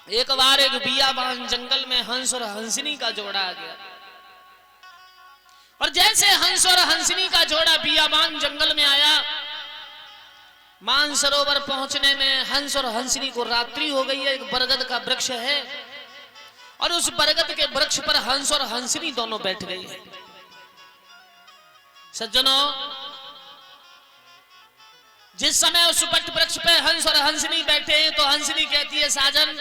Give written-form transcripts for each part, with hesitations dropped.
एक बार एक बियाबान जंगल में हंस और हंसनी का जोड़ा आ गया, और जैसे हंस और हंसनी का जोड़ा बियाबान जंगल में आया, मानसरोवर पहुंचने में हंस और हंसनी को रात्रि हो गई है। एक बरगद का वृक्ष है और उस बरगद के वृक्ष पर हंस और हंसनी दोनों बैठ गई है। सज्जनों, जिस समय उस वट वृक्ष पे हंस और हंसनी बैठे हैं तो हंसनी कहती है, साजन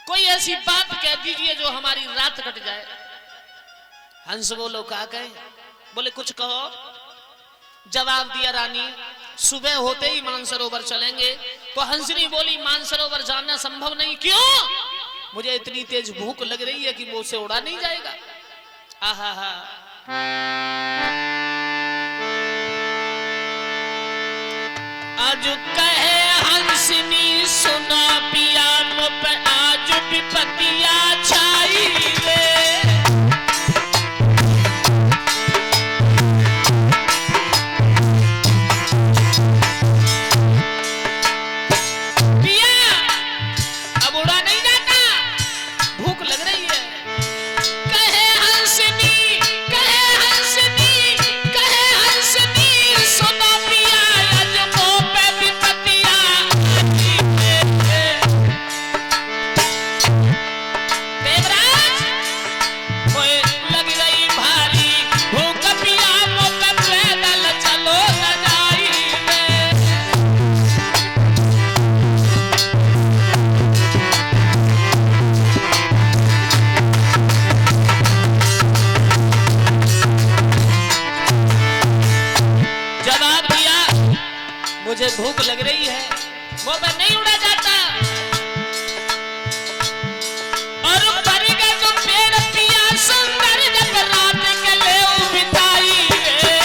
कोई ऐसी बात कह दीजिए जो हमारी रात कट जाए। हंस बोलो, क्या कहे? बोले कुछ कहो। जवाब दिया, रानी सुबह होते ही मानसरोवर चलेंगे। तो हंसनी बोली, मानसरोवर जाना संभव नहीं। क्यों? मुझे इतनी तेज भूख लग रही है कि मुझसे उड़ा नहीं जाएगा। आहा हा, आज कहे हंसनी सुना पिया मुझ आज विपतिया छाई रे। मुझे भूख लग रही है, वो मैं नहीं उड़ा जाता। और बरगद जो पेड़ पिया सुंदर जब रात के ले बिताई रे।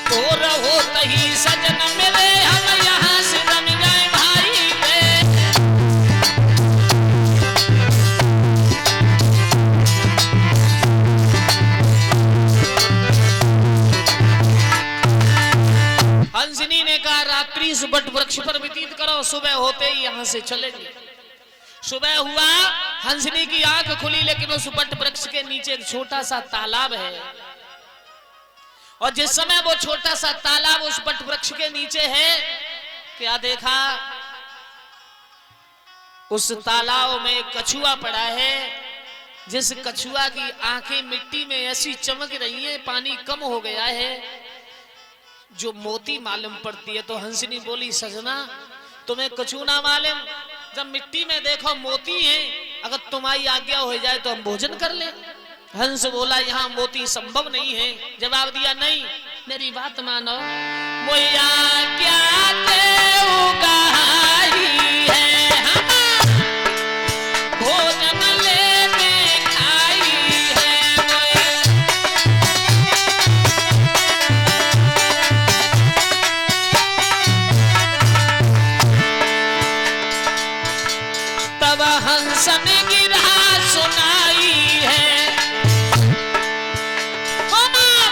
तो रहो तही सजन मिले हम यहाँ से रम जाए भाई रे। हंसनी ने कहा, रात्रि इस बट वृक्ष पर व्यतीत करो, सुबह होते ही यहां से चलेंगे। सुबह हुआ, हंसनी की आंख खुली, लेकिन उस बट वृक्ष के नीचे एक छोटा सा तालाब है। और जिस समय वो छोटा सा तालाब उस बट वृक्ष के नीचे है, क्या देखा? उस तालाब में एक कछुआ पड़ा है, जिस कछुआ की आंखें मिट्टी में ऐसी चमक रही है, पानी कम हो गया है, जो मोती मालूम पड़ती है। तो हंसनी बोली, सजना तुम्हें कछू ना मालूम, जब मिट्टी में देखो मोती है, अगर तुम्हारी आज्ञा हो जाए तो हम भोजन कर ले। हंस बोला, यहाँ मोती संभव नहीं है। जवाब दिया, नहीं मेरी बात मानो, मोया क्या भोजन लेने खाई है। तब हंस ने गिरा सुनाई है,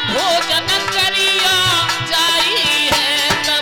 भोजन करिया जाई है।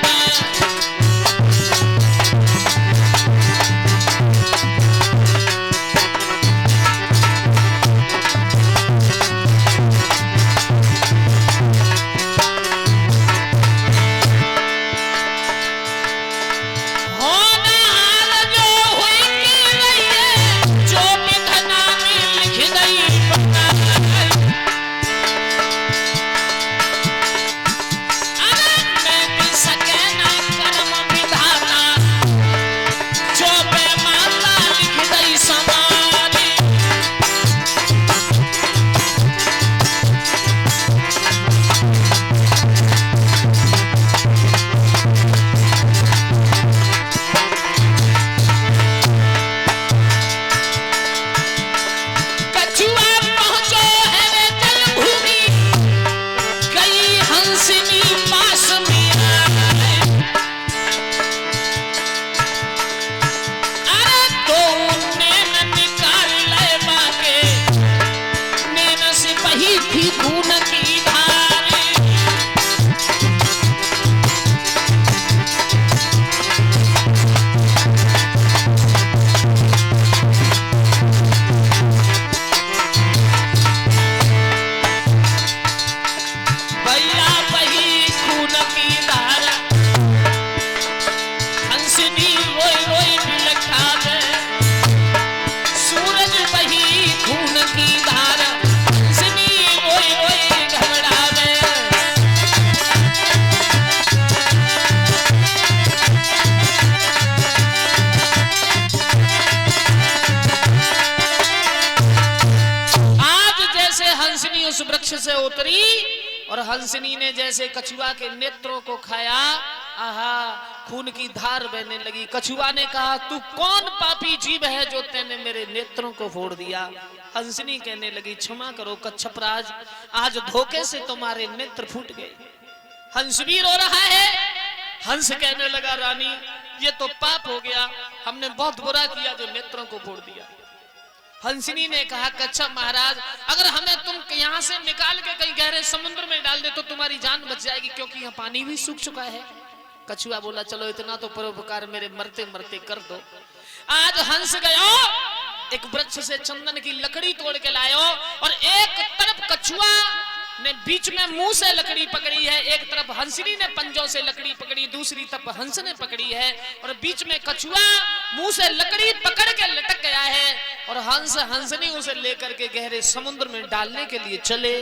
और हंसनी ने जैसे कछुआ के नेत्रों को खाया, आहा, खून की धार बहने लगी। कछुआ ने कहा, तू कौन पापी जीव है जो तेने मेरे नेत्रों को फोड़ दिया? हंसनी कहने लगी, क्षमा करो कच्छपराज, आज धोखे से तुम्हारे नेत्र फूट गए। हंस भी रो रहा है। हंस कहने लगा, रानी ये तो पाप हो गया, हमने बहुत बुरा किया जो नेत्रों को फोड़ दिया। हंसनी ने कहा, कच्छप महाराज, अगर हमें तुम यहाँ से निकाल के कहीं गहरे समुद्र में डाल दे तो तुम्हारी जान बच जाएगी, क्योंकि यहाँ पानी भी सूख चुका है। कछुआ बोला, चलो इतना तो परोपकार मेरे मरते मरते कर दो। आज हंस गयो, एक वृक्ष से चंदन की लकड़ी तोड़ के लायो, और एक तरफ कछुआ ने बीच में मुंह से लकड़ी पकड़ी है, एक तरफ हंसनी ने पंजों से लकड़ी पकड़ी, दूसरी तरफ हंस ने पकड़ी है, और बीच में कछुआ मुंह से लकड़ी पकड़ के लटक गया है, और हंसनी उसे लेकर के गहरे समुद्र में डालने के लिए चले।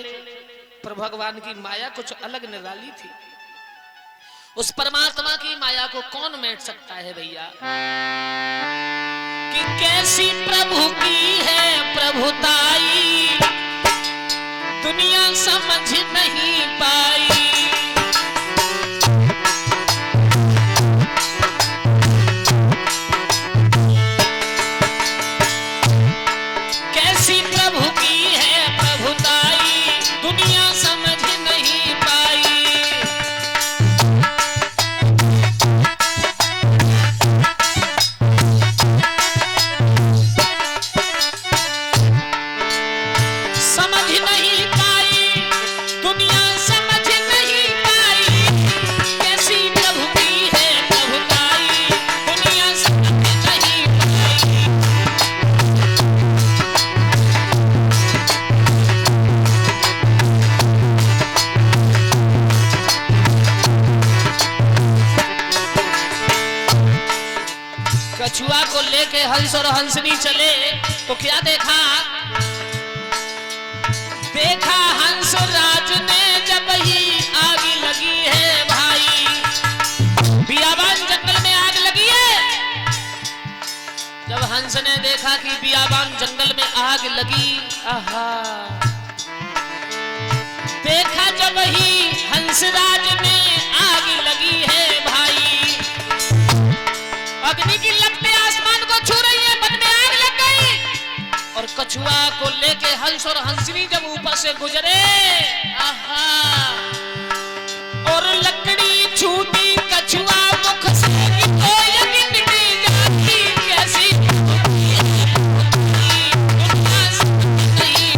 पर भगवान की माया कुछ अलग निराली थी। उस परमात्मा की माया को कौन मेट सकता है भैया? कि कैसी प्रभु की है प्रभुताई, दुनिया समझ नहीं पाई। कैसी प्रभु की है प्रभुताई, दुनिया समझ नहीं पाई। समझ नहीं पाई, दुनिया समझ नहीं पाई। कैसी प्रभु की है प्रभुताई, दुनिया समझ नहीं पाई। कछुआ को लेके हंस और हंसनी चले तो क्या देखा? देखा हंस राज ने जब ही आग लगी है भाई, बियाबान जंगल में आग लगी है। जब हंस ने देखा कि बियाबान जंगल में आग लगी, आहा, देखा जब ही हंसराज ने आग लगी है भाई, अग्नि की लपटें आसमान को छू रही है, मन में आग लग गई। और कछुआ को लेके हंस और हंसनी जब ऊपर से गुजरे, आहा, और लकड़ी छूटी कछुआ मुख से, तो यकीन की जाती कैसी दुनिया समझ नहीं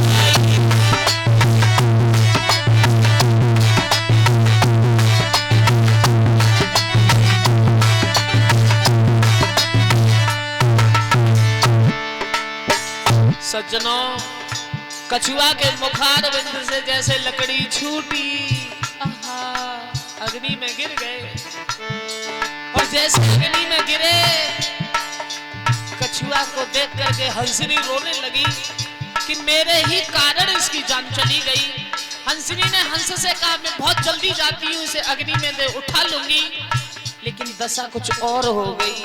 पाई। सज्जनों, कछुआ के मुखार बिंद से जैसे लकड़ी छूटी, आहा, अग्नि में गिर गए। और जैसे अग्नि में गिरे, कछुआ को देख करके हंसनी रोने लगी कि मेरे ही कारण इसकी जान चली गई। हंसनी ने हंस से कहा, मैं बहुत जल्दी जाती हूँ, इसे अग्नि में दे उठा लूंगी। लेकिन दशा कुछ और हो गई।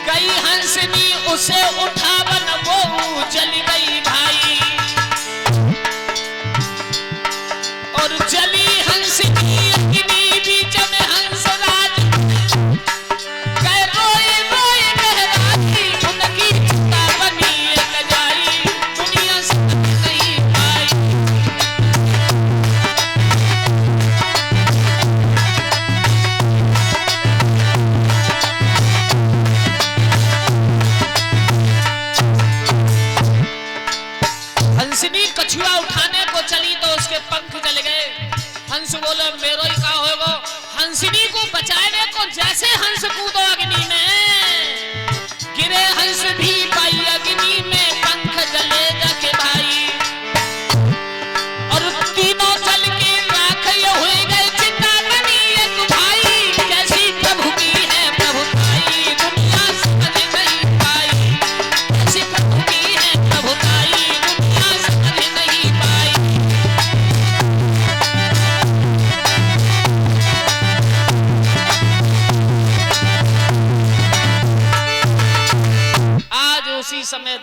गई हंसनी उसे उठावन, वो चली गई भाई, और चली हंसनी अग्नि बीच में हंसराज कह रोए रोए महराजी, उनकी चिता बनी लगाई, दुनिया समझ नहीं पाई। हंसनी कछुआ उठाने को चली तो उसके पंख जल गए। हंस बोले, मेरो ही का होगा। हंसनी को बचाने को जैसे हंस कूदो अग्नि में, गिरे हंस भी पाई अग्नि में, पंख जले जाके भाई, और तीनों जल के राख हुए गए, चिता बनी एक भाई। कैसी प्रभु की है प्रभुताई, दुनिया समझ नहीं पाई। कैसी प्रभु की है प्रभुताई, दुनिया समझ नहीं पाई।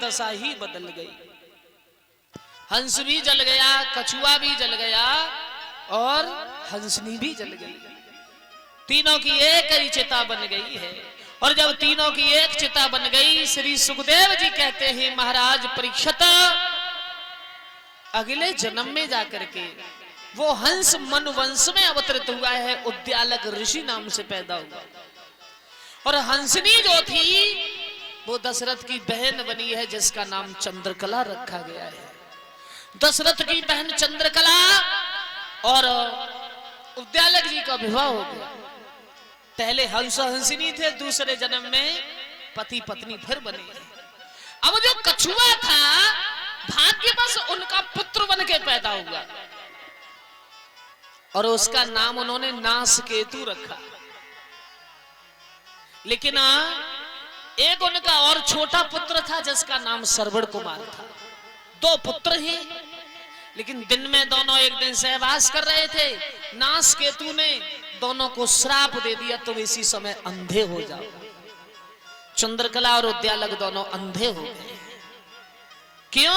दशा ही बदल गई। हंस भी जल गया, कछुआ भी जल गया और हंसनी भी जल गई। तीनों की एक ही चिता बन गई है। और जब तीनों की एक चिता बन गई, श्री सुखदेव जी कहते हैं महाराज परीक्षित, अगले जन्म में जाकर के वो हंस मनुवंश में अवतरित हुआ है, उद्यालक ऋषि नाम से पैदा हुआ। और हंसनी जो थी वो दशरथ की बहन बनी है, जिसका नाम चंद्रकला रखा गया है। दशरथ की बहन चंद्रकला और उद्यालक जी का विवाह हो गया। पहले हंस हंसनी थे, दूसरे जन्म में पति पत्नी फिर बने। अब जो कछुआ था भाग्यवश उनका पुत्र बन के पैदा हुआ और उसका नाम उन्होंने नासकेतु रखा। लेकिन एक उनका और छोटा पुत्र था जिसका नाम श्रवण कुमार था। दो पुत्र हैं, लेकिन दिन में दोनों एक दिन सहवास कर रहे थे। नासकेतु ने दोनों को श्राप दे दिया, तुम इसी समय अंधे हो जाओ। चंद्रकला और उद्यालक दोनों अंधे हो गए। क्यों?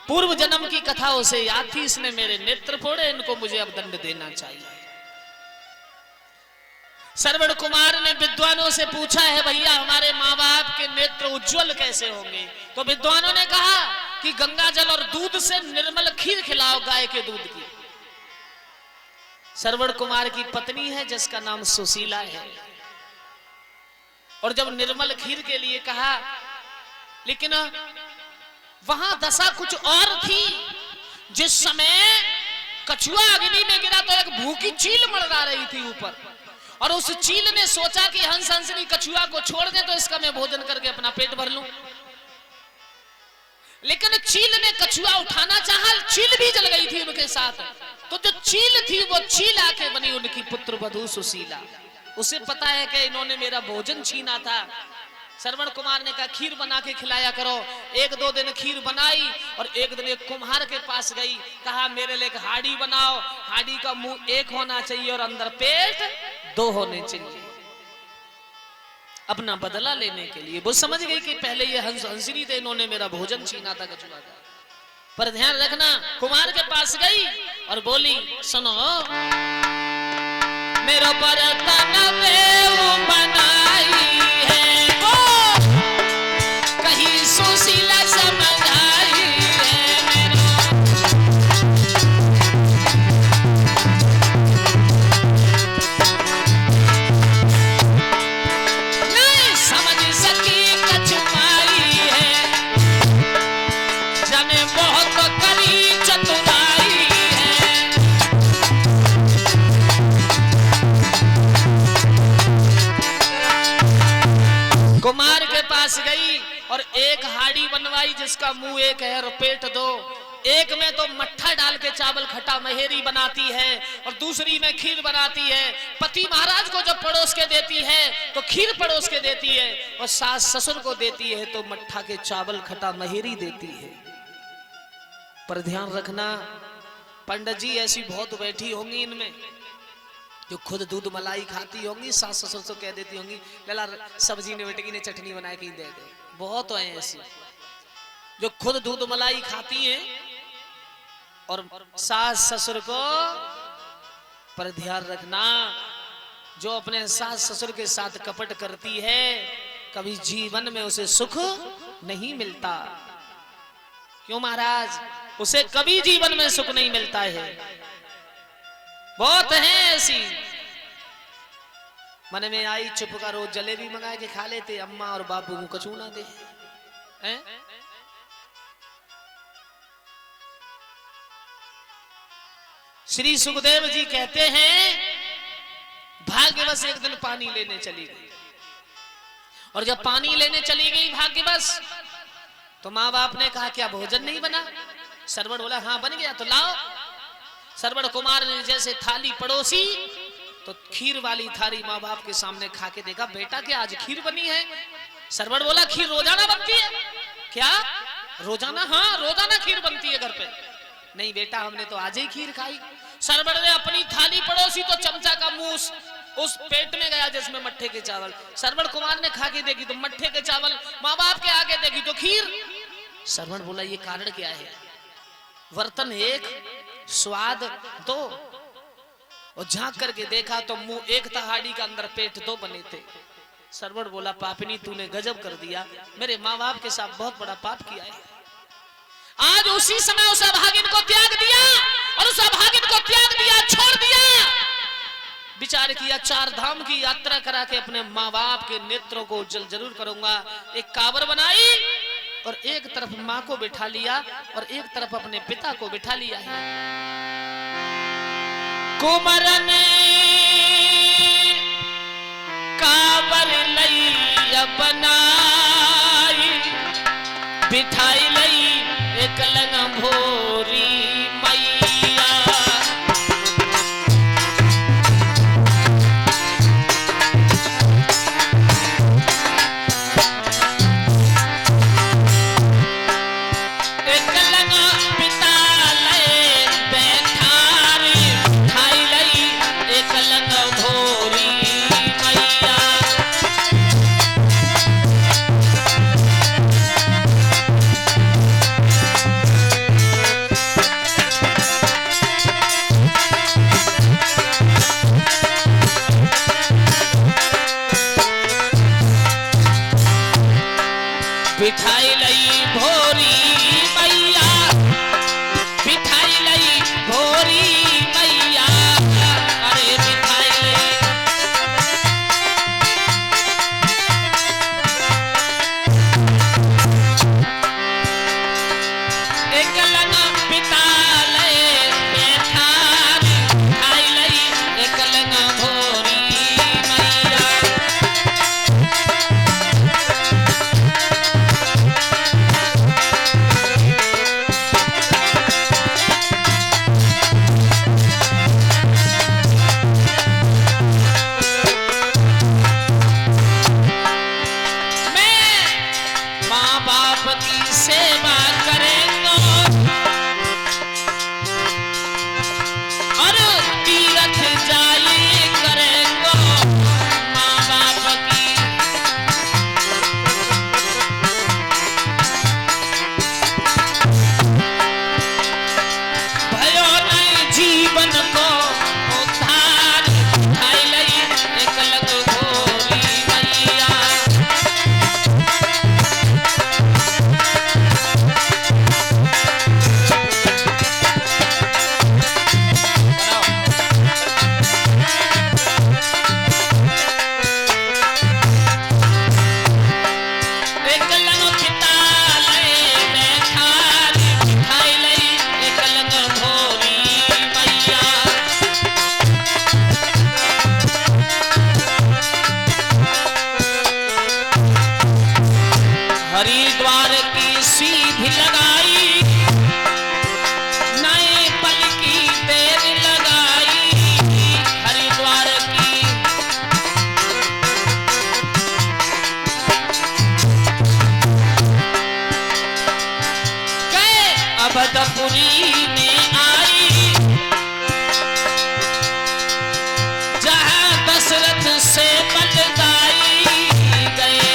पूर्व जन्म की कथा उसे याद थी, इसने मेरे नेत्र फोड़े, इनको मुझे अब दंड देना चाहिए। श्रवण कुमार ने विद्वानों से पूछा है, भैया हमारे माँ बाप के नेत्र उज्जवल कैसे होंगे? तो विद्वानों ने कहा कि गंगा जल और दूध से निर्मल खीर खिलाओ, गाय के दूध की। श्रवण कुमार की पत्नी है जिसका नाम सुशीला है। और जब निर्मल खीर के लिए कहा, लेकिन वहां दशा कुछ और थी। जिस समय कछुआ अग्नि में गिरा तो एक भूखी चील मड़रा रही थी ऊपर, और उस चील ने सोचा कि हंस हंसनी कछुआ को छोड़ दे तो इसका मैं भोजन करके अपना पेट भर लूं। लेकिन चील ने कछुआ उठाना चाहा, चील भी जल गई थी उनके साथ। तो जो चील थी वो चील आके बनी उनकी पुत्र वधू सुशीला। उसे पता है कि इन्होंने मेरा भोजन छीना था। श्रवण कुमार ने कहा खीर बना के खिलाया करो। एक दो दिन खीर बनाई और एक दिन एक कुम्हार के पास गई, कहा मेरे लिए एक हाड़ी बनाओ। हाड़ी का मुंह एक होना चाहिए और अंदर पेट दो होने चाहिए, अपना बदला लेने के लिए। वो समझ गई कि पहले ये हंस हंसनी थे, इन्होंने मेरा भोजन छीना था कछुआ का। पर ध्यान रखना, कुमार के पास गई और बोली, सुनो मेरा बर्तन में बनाई है, कहीं सुशीला समझाई है मेरा। नहीं समझ सकी कछुआई है, जाने बहुत करी चतुराई है। कुमार के पास गई और एक हाड़ी बनवाई जिसका मुंह एक है और पेट दो। एक में तो मट्ठा डाल के चावल खट्टा महेरी बनाती है और दूसरी में खीर बनाती है। पति महाराज को जब पड़ोस के देती है तो खीर पड़ोस के देती है, और सास ससुर को देती है तो मट्ठा के चावल खट्टा महेरी देती है। पर ध्यान रखना, पंडित जी ऐसी बहुत बैठी होंगी इनमें जो खुद दूध मलाई खाती होंगी, सास ससुर से कह देती होंगी लला सब्जी ने बेटगी ने चटनी बना के दे दे। बहुत है ऐसी जो खुद दूध मलाई खाती हैं और सास ससुर को। पर ध्यान रखना, जो अपने सास ससुर के साथ कपट करती है कभी जीवन में उसे सुख नहीं मिलता। क्यों महाराज? उसे कभी जीवन में सुख नहीं मिलता है। बहुत है ऐसी। मन में आई चुप का रोज जलेबी मंगा के खा लेते, अम्मा और बाबू को कछू ना दे। श्री सुखदेव जी कहते हैं भाग्यवश एक दिन पानी लेने चली गई, और जब पानी लेने चली गई भाग्यवश तो माँ बाप ने कहा क्या भोजन नहीं बना? श्रवण बोला हाँ बन गया, तो लाओ। श्रवण कुमार ने जैसे थाली पड़ोसी तो खीर वाली थाली माँ बाप के सामने खा के देखा, बेटा क्या आज खीर बनी है? श्रवण बोला खीर रोजाना बनती है क्या? रोजाना? हाँ रोजाना खीर बनती है घर पे। नहीं बेटा हमने तो आज ही खीर खाई। श्रवण ने अपनी थाली पड़ोसी तो चमचा का मुंह उस पेट में गया जिसमें मट्ठे के चावल। श्रवण कुमार ने खा के देखी तो मट्ठे के चावल, माँ बाप के आगे देखी तो खीर। श्रवण बोला ये कारण क्या है? वर्तन एक, स्वाद दो। और झांक करके देखा तो मुंह एक था हाड़ी का, अंदर पेट दो बने थे। श्रवण बोला पापिनी तूने गजब कर दिया, मेरे माँ बाप के साथ बहुत बड़ा पाप किया है। आज उसी समय उस अभागिन को त्याग दिया, और उस अभागिन को त्याग दिया, छोड़ दिया। विचार किया चार धाम की यात्रा करा के अपने माँ बाप के नेत्रों को उज्जवल जरूर करूंगा। एक कांवर बनाई और एक तरफ माँ को बिठा लिया और एक तरफ अपने पिता को बिठा लिया है। कुमर ने कांवर लई बनाई, बिठाई लई एक लंग भोरी मैया। बिठाई लई भोरी मैया, बिठाई लई भोरी मैया, अरे बिठाई लई। एक लंग पिता लय बैठार, बिठाई लई एक लंग भोरी मैया। सेवा करेंगे और तीरथ जाए करेंगे, माँ बाप की भयो नहीं जीवन को उद्धार, उठाई लई एक लंग भोरी मैया। हरिद्वार की सीधी लगाई, नए पल की देर लगाई। हरिद्वार की गए अवधपुरी में आई, जहां दशरथ से बलदाई गए।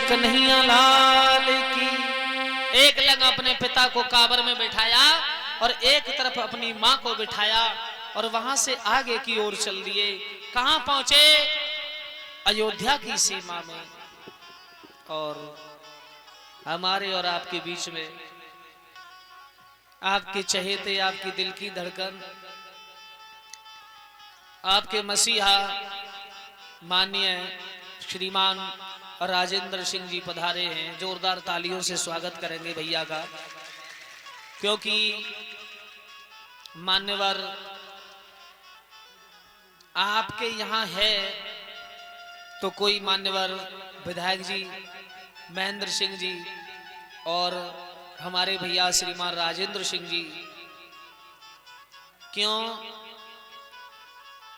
कन्हैया लाल की। एक लंग अपने पिता को कांवर में बिठाया और एक तरफ अपनी माँ को बिठाया और वहां से आगे की ओर चल दिए। कहां पहुंचे? अयोध्या की सीमा में। और हमारे और आपके बीच में आपके चहेते, आपकी दिल की धड़कन, आपके मसीहा माननीय श्रीमान राजेंद्र सिंह जी पधारे हैं। जोरदार तालियों से स्वागत करेंगे भैया का, क्योंकि मान्यवर आपके यहाँ है तो कोई मान्यवर विधायक जी महेंद्र सिंह जी और हमारे भैया श्रीमान राजेंद्र सिंह जी क्यों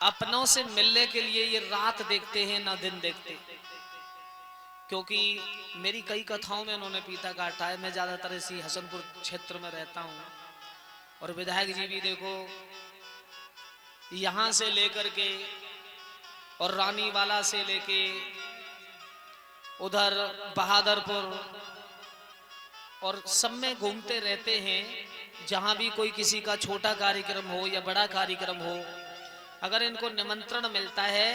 अपनों से मिलने के लिए ये रात देखते हैं ना दिन देखते, क्योंकि मेरी कई कथाओं में उन्होंने पीता काटा है। मैं ज्यादातर इसी हसनपुर क्षेत्र में रहता हूं और विधायक जी भी देखो यहां से लेकर के और रानीवाला से लेके उधर बहादुरपुर और सब में घूमते रहते हैं। जहां भी कोई किसी का छोटा कार्यक्रम हो या बड़ा कार्यक्रम हो, अगर इनको निमंत्रण मिलता है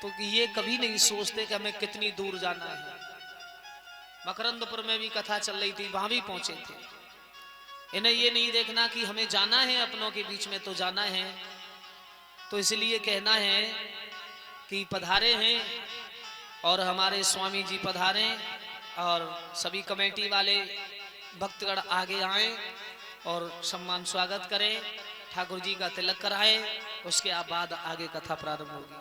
तो ये कभी नहीं सोचते कि हमें कितनी दूर जाना है। मकरंदपुर में भी कथा चल रही थी, वहां भी पहुंचे थे। इन्हें ये नहीं देखना कि हमें जाना है अपनों के बीच में, तो जाना है। तो इसलिए कहना है कि पधारे हैं और हमारे स्वामी जी पधारे और सभी कमेटी वाले भक्तगण आगे आए और सम्मान स्वागत करें, ठाकुर जी का तिलक कराएं, उसके बाद आगे कथा प्रारंभ होगी।